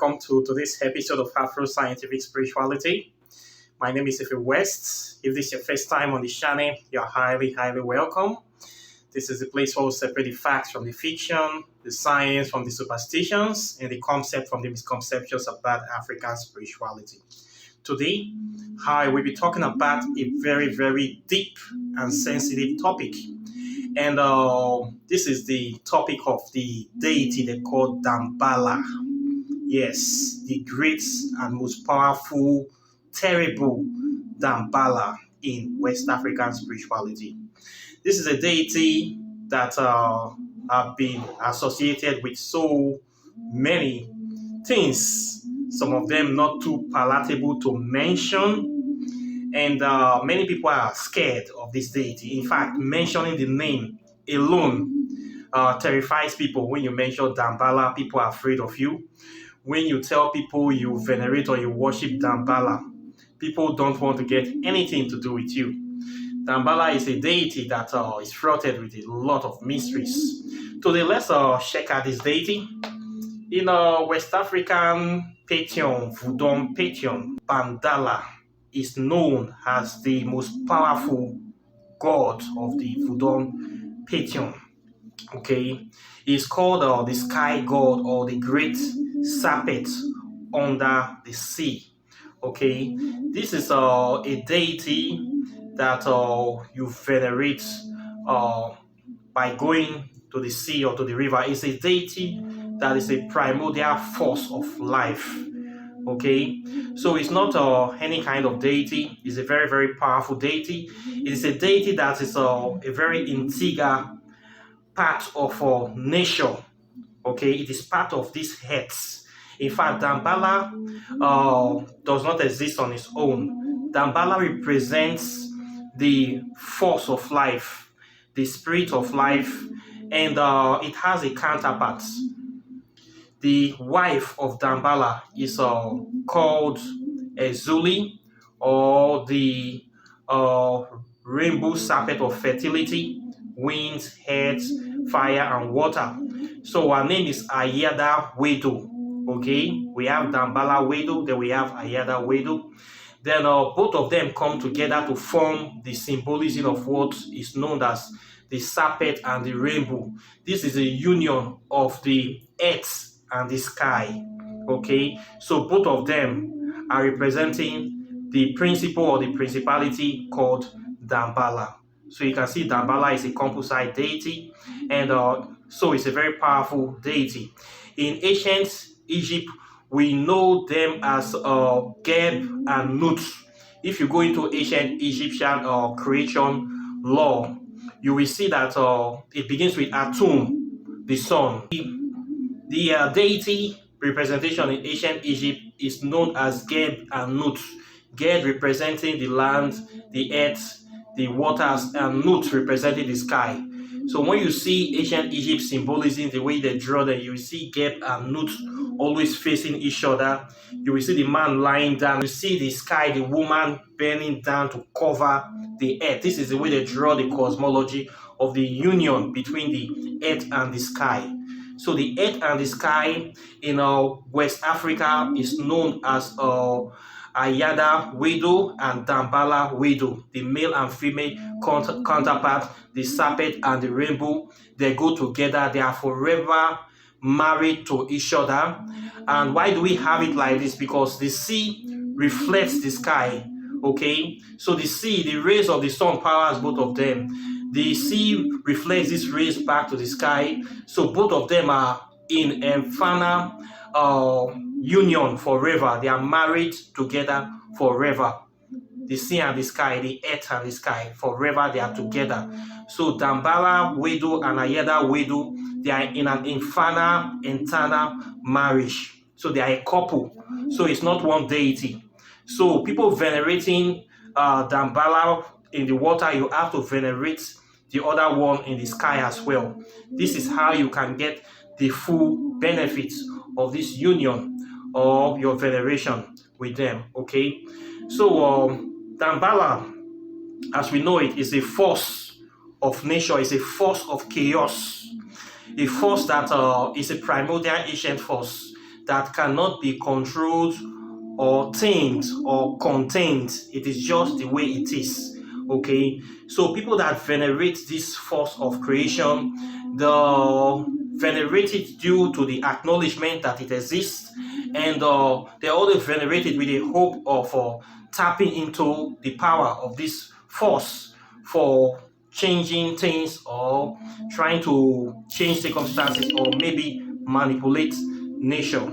welcome to today's episode of Afro Scientific Spirituality. My name is Ife West. If this is your first time on the channel, you're highly welcome. This is the place where we separate the facts from the fiction, the science from the superstitions, and the concept from the misconceptions about African spirituality. Today, I will be talking about a very deep and sensitive topic. And this is the topic of the deity they call Damballa. Yes, the great and most powerful, terrible Damballa in West African spirituality. This is a deity that have been associated with so many things, some of them not too palatable to mention. And many people are scared of this deity. In fact, mentioning the name alone terrifies people. When you mention Damballa, people are afraid of you. When you tell people you venerate or you worship Damballa, people don't want to get anything to do with you. Damballa is a deity that is fraught with a lot of mysteries. Today, let's check out this deity. In West African pantheon, Voodoo pantheon, Damballa is known as the most powerful god of the Voodoo pantheon. Okay, he's called the sky god or the great Serpent under the sea. Okay, this is a deity that you venerate by going to the sea or to the river. It's a deity that is a primordial force of life. Okay, so it's not any kind of deity. It's a very powerful deity. It is a deity that is a very integral part of nature. Okay, it is part of this earth. In fact, Damballa does not exist on its own. Damballa represents the force of life, the spirit of life, and it has a counterpart. The wife of Damballa is called Ezuli, or the rainbow serpent of fertility, wind, earth, fire, and water. So her name is Ayada Wedo. Okay, we have Damballa Wedo, then we have Ayada Wedo. Then both of them come together to form the symbolism of what is known as the serpent and the rainbow. This is a union of the earth and the sky. Okay, so both of them are representing the principle or the principality called Damballa. So you can see Damballa is a composite deity, and so it's a very powerful deity. In ancient Egypt, we know them as Geb and Nut. If you go into ancient Egyptian creation law, you will see that it begins with Atum, the sun. The deity representation in ancient Egypt is known as Geb and Nut. Geb representing the land, the earth, the waters, and Nut representing the sky. So when you see ancient Egypt symbolism, the way they draw them, you will see Geb and Nut always facing each other. You will see the man lying down. You see the sky, the woman bending down to cover the earth. This is the way they draw the cosmology of the union between the earth and the sky. So the earth and the sky in West Africa is known as Ayada Wedo and Damballa Wedo, the male and female counterpart, the serpent and the rainbow. They go together. They are forever married to each other. And why do we have it like this? Because the sea reflects the sky. Okay, so the sea, the rays of the sun powers both of them. The sea reflects these rays back to the sky. So both of them are in infernal union forever. They are married together forever. The sea and the sky, the earth and the sky, forever they are together. So Damballa Wedo and Ayada Wedo, they are in an infernal, eternal marriage. So they are a couple. So it's not one deity. So people venerating Damballa in the water, you have to venerate the other one in the sky as well. This is how you can get the full benefits of this union or your veneration with them. Okay, so Damballa, as we know it, is a force of nature, is a force of chaos, a force that is a primordial ancient force that cannot be controlled or tamed or contained. It is just the way it is. Okay, so people that venerate this force of creation, the venerate it due to the acknowledgement that it exists, and they always venerate it with a hope of tapping into the power of this force for changing things or trying to change circumstances or maybe manipulate nature.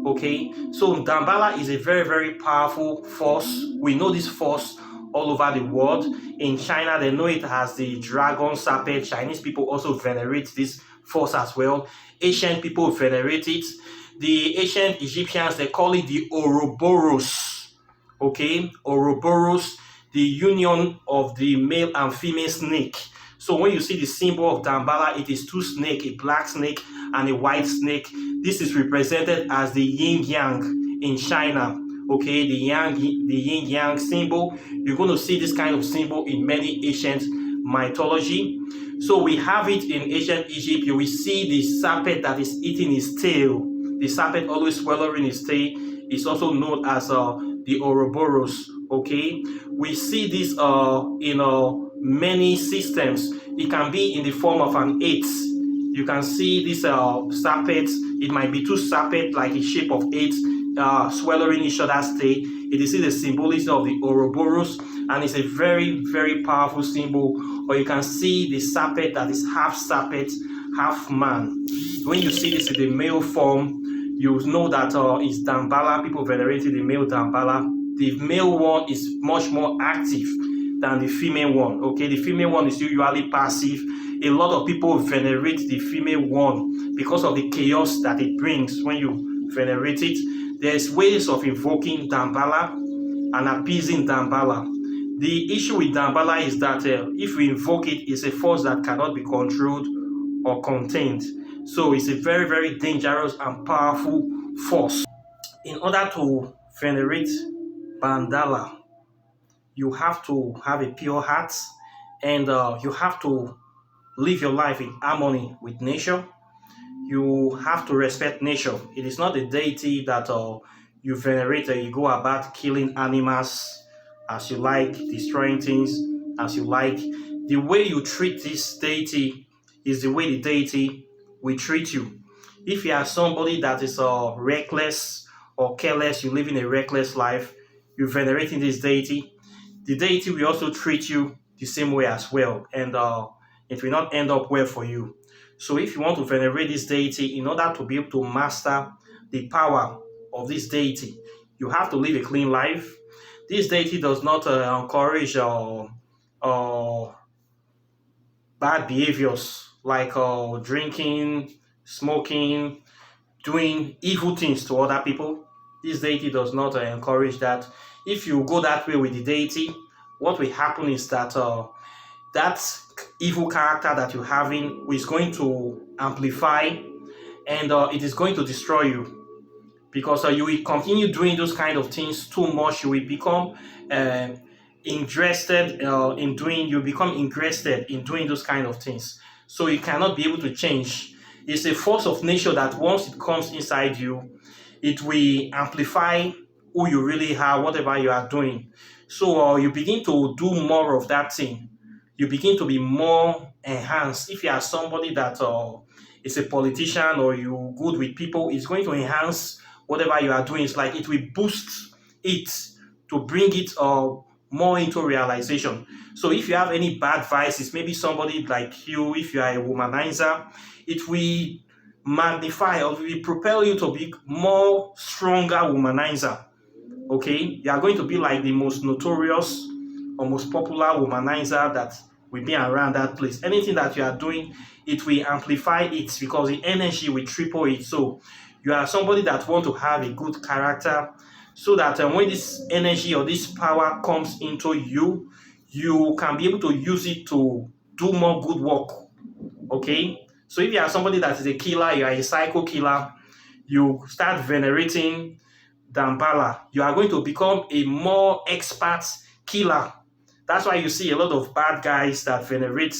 Okay, so Dambala is a very, very powerful force. We know this force all over the world. In China, they know it as the dragon serpent. Chinese people also venerate this force as well. Ancient people venerate it. The ancient Egyptians, they call it the Ouroboros. Okay, Ouroboros, the union of the male and female snake. So when you see the symbol of Dambala, it is two snakes, a black snake and a white snake. This is represented as the yin yang in China. Okay, the yin yang symbol. You're going to see this kind of symbol in many ancient mythology. So we have it in ancient Egypt. You will see the serpent that is eating his tail. The serpent always swallowing his tail is also known as the Ouroboros. Okay, we see this in many systems. It can be in the form of an 8. You can see this serpent. It might be two serpents like a shape of 8 swallowing each other's tail. It is the symbolism of the Ouroboros, and it's a very, very powerful symbol. Or you can see the serpent that is half serpent, half man. When you see this in the male form, you know that it's Dambala. People venerated the male Dambala. The male one is much more active than the female one. Okay, the female one is usually passive. A lot of people venerate the female one because of the chaos that it brings when you venerate it. There's ways of invoking Dambala and appeasing Dambala. The issue with Dambala is that if we invoke it, it's a force that cannot be controlled or contained. So it's a very, very dangerous and powerful force. In order to venerate Bandala, you have to have a pure heart, and you have to live your life in harmony with nature. You have to respect nature. It is not a deity that you venerate and you go about killing animals as you like, destroying things as you like. The way you treat this deity is the way the deity will treat you. If you are somebody that is reckless or careless, you live in a reckless life, you're venerating this deity, the deity will also treat you the same way as well, and it will not end up well for you. So if you want to venerate this deity, in order to be able to master the power of this deity, you have to live a clean life. This deity does not encourage bad behaviors like drinking, smoking, doing evil things to other people. This deity does not encourage that. If you go that way with the deity, what will happen is that that evil character that you're having is going to amplify, and it is going to destroy you, because you will continue doing those kind of things too much. You will become interested in doing. You become interested in doing those kind of things. So you cannot be able to change. It's a force of nature that once it comes inside you, it will amplify who you really are, whatever you are doing. So you begin to do more of that thing. You begin to be more enhanced. If you are somebody that is a politician or you good with people, it's going to enhance whatever you are doing. It's like it will boost it to bring it more into realization. So if you have any bad vices, maybe somebody like you, if you are a womanizer, it will magnify or will propel you to be more stronger womanizer. Okay, you are going to be like the most notorious or most popular womanizer that will be around that place. Anything that you are doing, it will amplify it because the energy will triple it. So you are somebody that want to have a good character, so that when this energy or this power comes into you, you can be able to use it to do more good work. Okay, so if you are somebody that is a killer, you are a psycho killer, you start venerating Dambala, you are going to become a more expert killer. That's why you see a lot of bad guys that venerate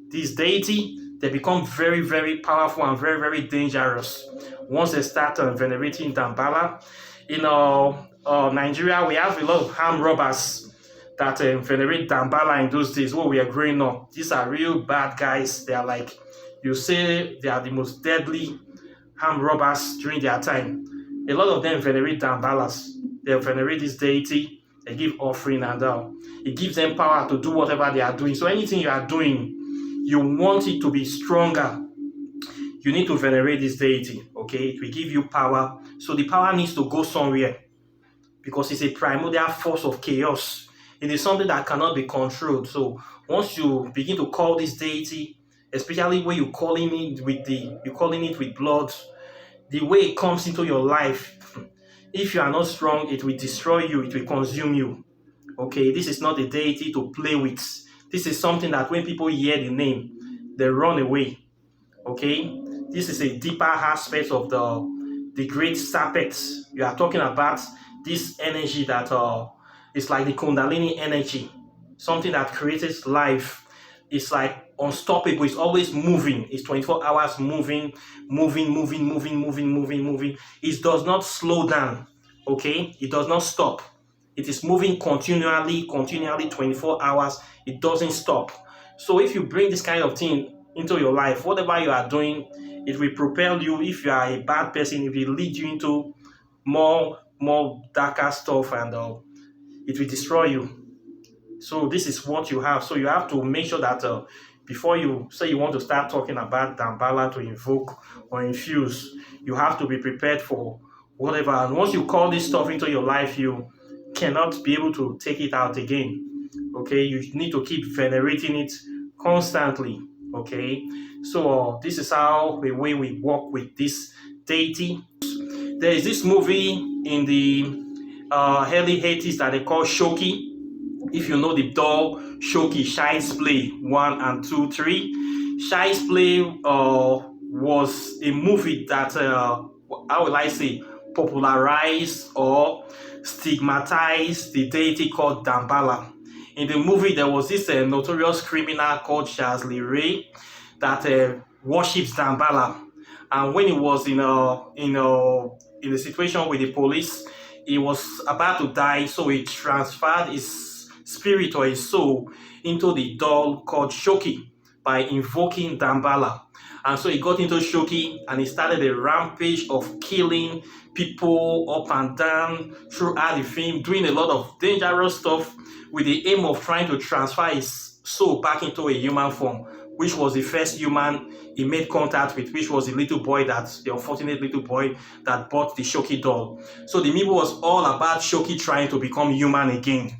this deity. they become very, very powerful and very, very dangerous once they start venerating Dambala. In Nigeria, we have a lot of armed robbers that venerate Dambala in those days when we are growing up. These are real bad guys. They are like, you say they are the most deadly armed robbers during their time. A lot of them venerate Dambalas. They venerate this deity, they give offering, and it gives them power to do whatever they are doing. So anything you are doing, you want it to be stronger, you need to venerate this deity, okay? It will give you power. So the power needs to go somewhere because it's a primordial force of chaos. It is something that cannot be controlled. So once you begin to call this deity, especially when you're calling it with blood, the way it comes into your life, if you are not strong, it will destroy you, it will consume you. Okay, this is not a deity to play with. This is something that when people hear the name, they run away. Okay, this is a deeper aspect of the great Serpent. You are talking about this energy that is like the Kundalini energy, something that creates life. It's like unstoppable. It's always moving. It's 24 hours moving. It does not slow down. Okay, it does not stop. It is moving continually 24 hours. It doesn't stop. So if you bring this kind of thing into your life, whatever you are doing, it will propel you. If you are a bad person, it will lead you into more darker stuff, and it will destroy you. So this is what you have. So you have to make sure that before you say you want to start talking about Dambala to invoke or infuse, you have to be prepared for whatever. And once you call this stuff into your life, you cannot be able to take it out again. Okay, you need to keep venerating it constantly. Okay, so this is how the way we work with this deity. There is this movie in the early 80s that they call Shoki. If you know the doll Shoki, Child's Play 1 and 2, 3. Child's Play was a movie that, how will I say, popularized or stigmatized the deity called Dambala. In the movie, there was this notorious criminal called Charles Ray that worships Dambala. And when he was in a situation with the police, he was about to die, so he transferred his spirit or his soul into the doll called Shoki by invoking Dambala. And so he got into Shoki and he started a rampage of killing people up and down throughout the film, doing a lot of dangerous stuff with the aim of trying to transfer his soul back into a human form, which was the first human he made contact with, which was the unfortunate little boy that bought the Shoki doll. So the movie was all about Shoki trying to become human again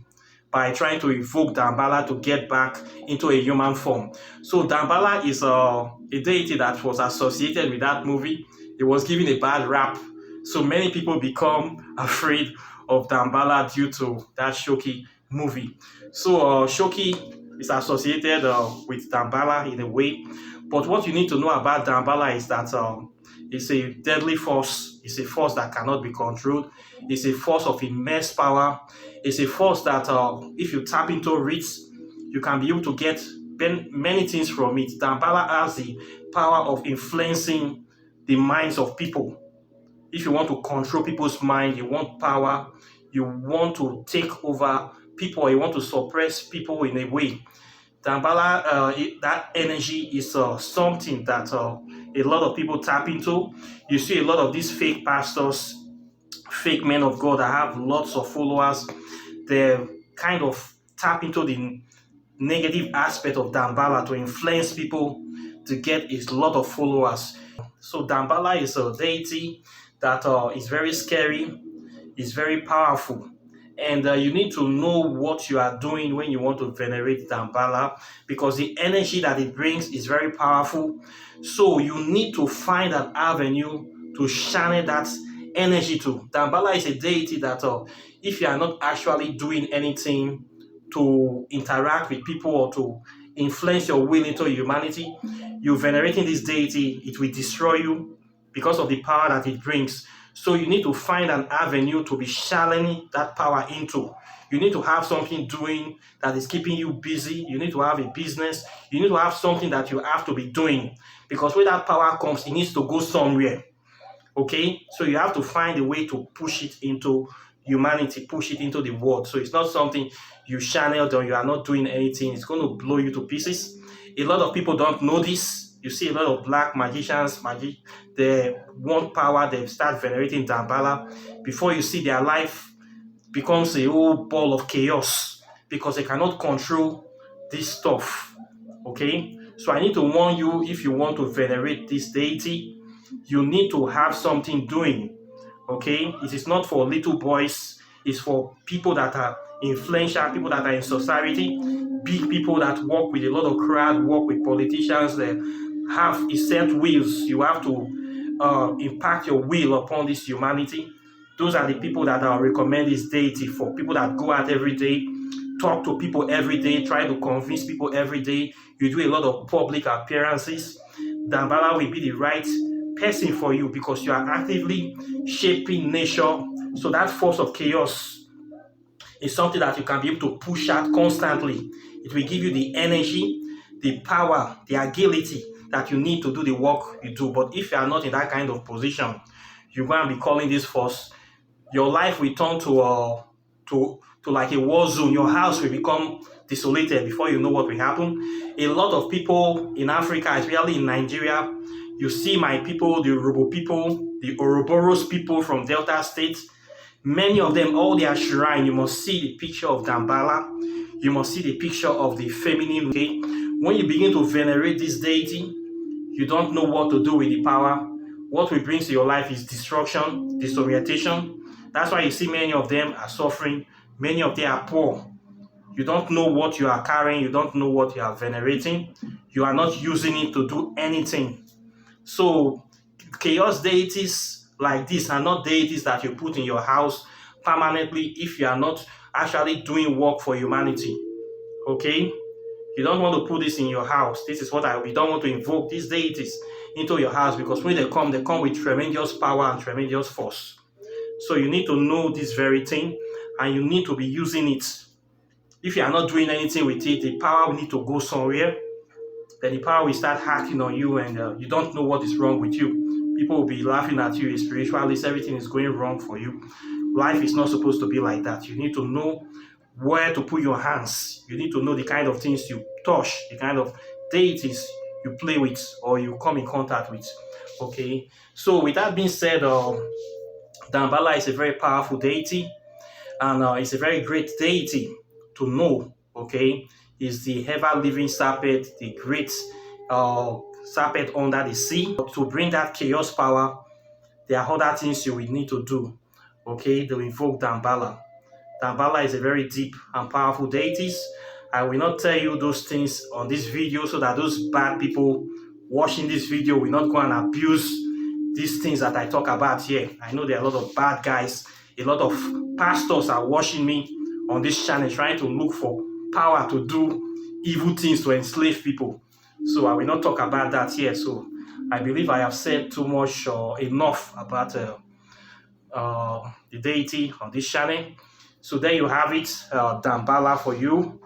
by trying to invoke Dambala to get back into a human form. So Dambala is a deity that was associated with that movie. It was given a bad rap. So many people become afraid of Dambala due to that Shoki movie. So Shoki is associated with Dambala in a way. But what you need to know about Dambala is that it's a deadly force. It's a force that cannot be controlled. It's a force of immense power. It's a force that if you tap into it, you can be able to get many things from it. Dambala has the power of influencing the minds of people. If you want to control people's mind, you want power, you want to take over people, you want to suppress people in a way. Dambala, that energy is something that a lot of people tap into. You see a lot of these fake pastors, fake men of God that have lots of followers. They kind of tap into the negative aspect of Dambala to influence people to get a lot of followers. So Dambala is a deity that is very scary, is very powerful. And you need to know what you are doing when you want to venerate Dambala, because the energy that it brings is very powerful. So you need to find an avenue to channel that energy to. Dambala is a deity that if you are not actually doing anything to interact with people or to influence your will into humanity, you venerating this deity, it will destroy you because of the power that it brings. So you need to find an avenue to be channeling that power into. You need to have something doing that is keeping you busy. You need to have a business. You need to have something that you have to be doing, because when that power comes, it needs to go somewhere. Okay, so you have to find a way to push it into humanity, push it into the world. So it's not something you channeled or you are not doing anything. It's going to blow you to pieces. A lot of people don't know this. You see a lot of black magicians, they want power, they start venerating Dambala. Before you see, their life becomes a whole ball of chaos because they cannot control this stuff. Okay, so I need to warn you, if you want to venerate this deity, you need to have something doing. Okay, it is not for little boys, it's for people that are influential, people that are in society, big people that work with a lot of crowd, work with politicians that have a set wills. You have to impact your will upon this humanity. Those are the people that I'll recommend this deity for. People that go out every day, talk to people every day, try to convince people every day. You do a lot of public appearances. Dambala will be the right person for you because you are actively shaping nature. So that force of chaos is something that you can be able to push out constantly. It will give you the energy, the power, the agility that you need to do the work you do. But if you are not in that kind of position, you're going to be calling this force. Your life will turn to like a war zone. Your house will become desolated before you know what will happen. A lot of people in Africa, especially in Nigeria, you see my people, the Yoruba people, the Ouroboros people from Delta State. Many of them, all their shrine, you must see the picture of Dambala. You must see the picture of the feminine. Okay? When you begin to venerate this deity, you don't know what to do with the power. What will bring to your life is destruction, disorientation. That's why you see many of them are suffering. Many of them are poor. You don't know what you are carrying. You don't know what you are venerating. You are not using it to do anything. So chaos deities like this are not deities that you put in your house permanently if you are not actually doing work for humanity. Okay? You don't want to put this in your house. This is what we don't want to invoke these deities into your house, because when they come with tremendous power and tremendous force. So you need to know this very thing and you need to be using it. If you are not doing anything with it, the power will need to go somewhere. Then the power will start hacking on you and you don't know what is wrong with you. People will be laughing at you, a spiritualist, everything is going wrong for you. Life is not supposed to be like that. You need to know where to put your hands. You need to know the kind of things you touch, the kind of deities you play with or you come in contact with. Okay, so with that being said, Dambala is a very powerful deity and it's a very great deity to know. Okay, is the ever-living serpent, the great serpent under the sea. To bring that chaos power, there are other things you will need to do. Okay, to invoke Dambala. Dambala is a very deep and powerful deity. I will not tell you those things on this video so that those bad people watching this video will not go and abuse these things that I talk about here. I know there are a lot of bad guys, a lot of pastors are watching me on this channel trying to look for power to do evil things to enslave people. So I will not talk about that here. So I believe I have said too much or enough about the deity on this channel. So there you have it, Dambala for you.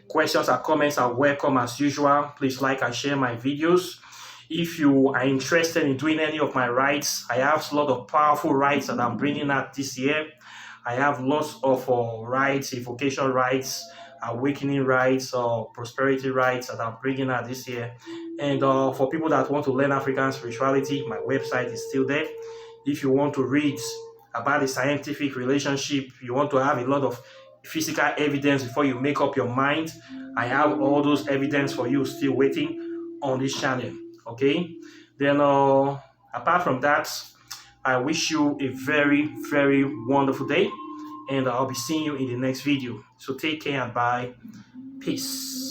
Questions and comments are welcome as usual. Please like and share my videos. If you are interested in doing any of my rites, I have a lot of powerful rites that I'm bringing out this year. I have lots of rites, evocation rites, awakening rites, or prosperity rites that I'm bringing out this year. And for people that want to learn African spirituality, my website is still there. If you want to read about the scientific relationship, you want to have a lot of physical evidence before you make up your mind, I have all those evidence for you still waiting on this channel. Okay, then apart from that, I wish you a very, very wonderful day, and I'll be seeing you in the next video. So take care and bye. Peace.